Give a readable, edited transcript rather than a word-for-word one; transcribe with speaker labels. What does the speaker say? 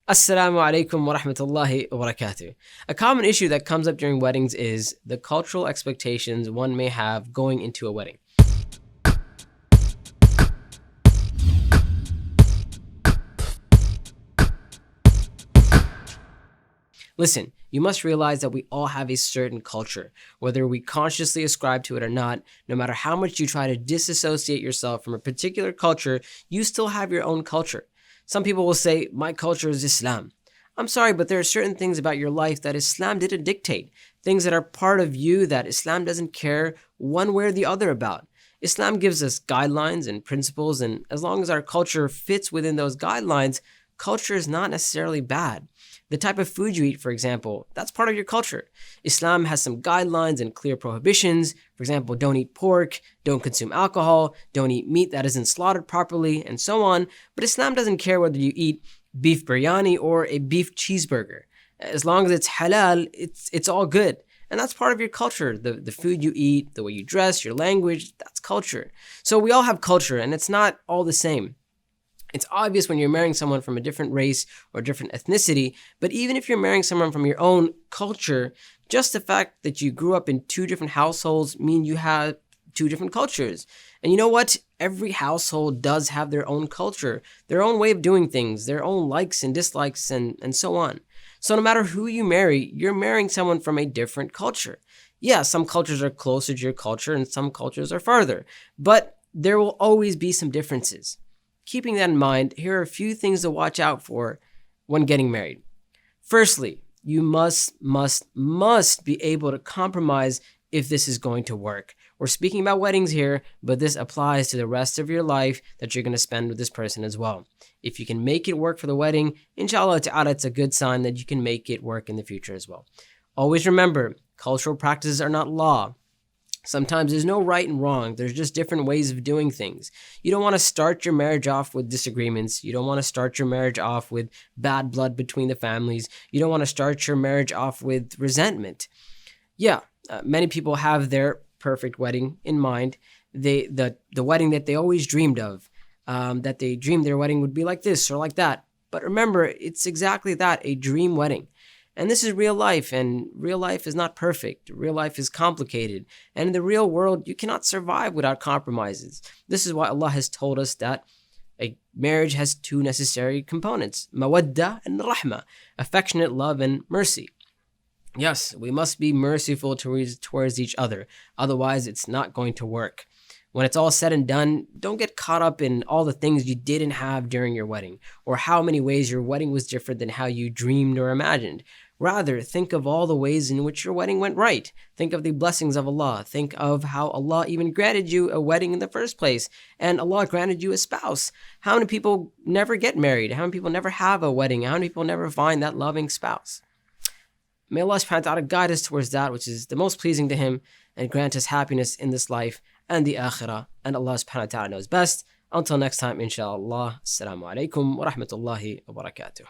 Speaker 1: Assalamu alaikum wa rahmatullahi wa barakatuh. A common issue that comes up during weddings is the cultural expectations one may have going into a wedding. Listen, you must realize that we all have a certain culture, whether we consciously ascribe to it or not. No matter how much you try to disassociate yourself from a particular culture, you still have your own culture. Some people will say, my culture is Islam. I'm sorry, but there are certain things about your life that Islam didn't dictate, things that are part of you that Islam doesn't care one way or the other about. Islam gives us guidelines and principles, and as long as our culture fits within those guidelines, culture is not necessarily bad. The type of food you eat, for example, that's part of your culture. Islam has some guidelines and clear prohibitions. For example, don't eat pork, don't consume alcohol, don't eat meat that isn't slaughtered properly, and so on. But Islam doesn't care whether you eat beef biryani or a beef cheeseburger. As long as it's halal, it's all good. And that's part of your culture. The food you eat, the way you dress, your language, that's culture. So we all have culture, and it's not all the same. It's obvious when you're marrying someone from a different race or different ethnicity, but even if you're marrying someone from your own culture, just the fact that you grew up in two different households mean you have two different cultures. And you know what? Every household does have their own culture, their own way of doing things, their own likes and dislikes, and so on. So no matter who you marry, you're marrying someone from a different culture. Yeah, some cultures are closer to your culture and some cultures are farther, but there will always be some differences. Keeping that in mind, here are a few things to watch out for when getting married. Firstly, you must be able to compromise if this is going to work. We're speaking about weddings here, but this applies to the rest of your life that you're going to spend with this person as well. If you can make it work for the wedding, inshallah ta'ala, it's a good sign that you can make it work in the future as well. Always remember, cultural practices are not law. Sometimes there's no right and wrong. There's just different ways of doing things. You don't want to start your marriage off with disagreements. You don't want to start your marriage off with bad blood between the families. You don't want to start your marriage off with resentment. Yeah, many people have their perfect wedding in mind. The wedding that they always dreamed of, that they dreamed their wedding would be like this or like that. But remember, it's exactly that, a dream wedding. And this is real life, and real life is not perfect. Real life is complicated. And in the real world, you cannot survive without compromises. This is why Allah has told us that a marriage has two necessary components, mawadda and rahma, affectionate love and mercy. Yes, we must be merciful towards each other. Otherwise, it's not going to work. When it's all said and done, don't get caught up in all the things you didn't have during your wedding, or how many ways your wedding was different than how you dreamed or imagined. Rather, think of all the ways in which your wedding went right. Think of the blessings of Allah. Think of how Allah even granted you a wedding in the first place, and Allah granted you a spouse. How many people never get married? How many people never have a wedding? How many people never find that loving spouse? May Allah subhanahu wa ta'ala guide us towards that which is the most pleasing to Him and grant us happiness in this life and the akhirah. And Allah subhanahu wa ta'ala knows best. Until next time, inshallah. Assalamu alaikum wa rahmatullahi wa barakatuh.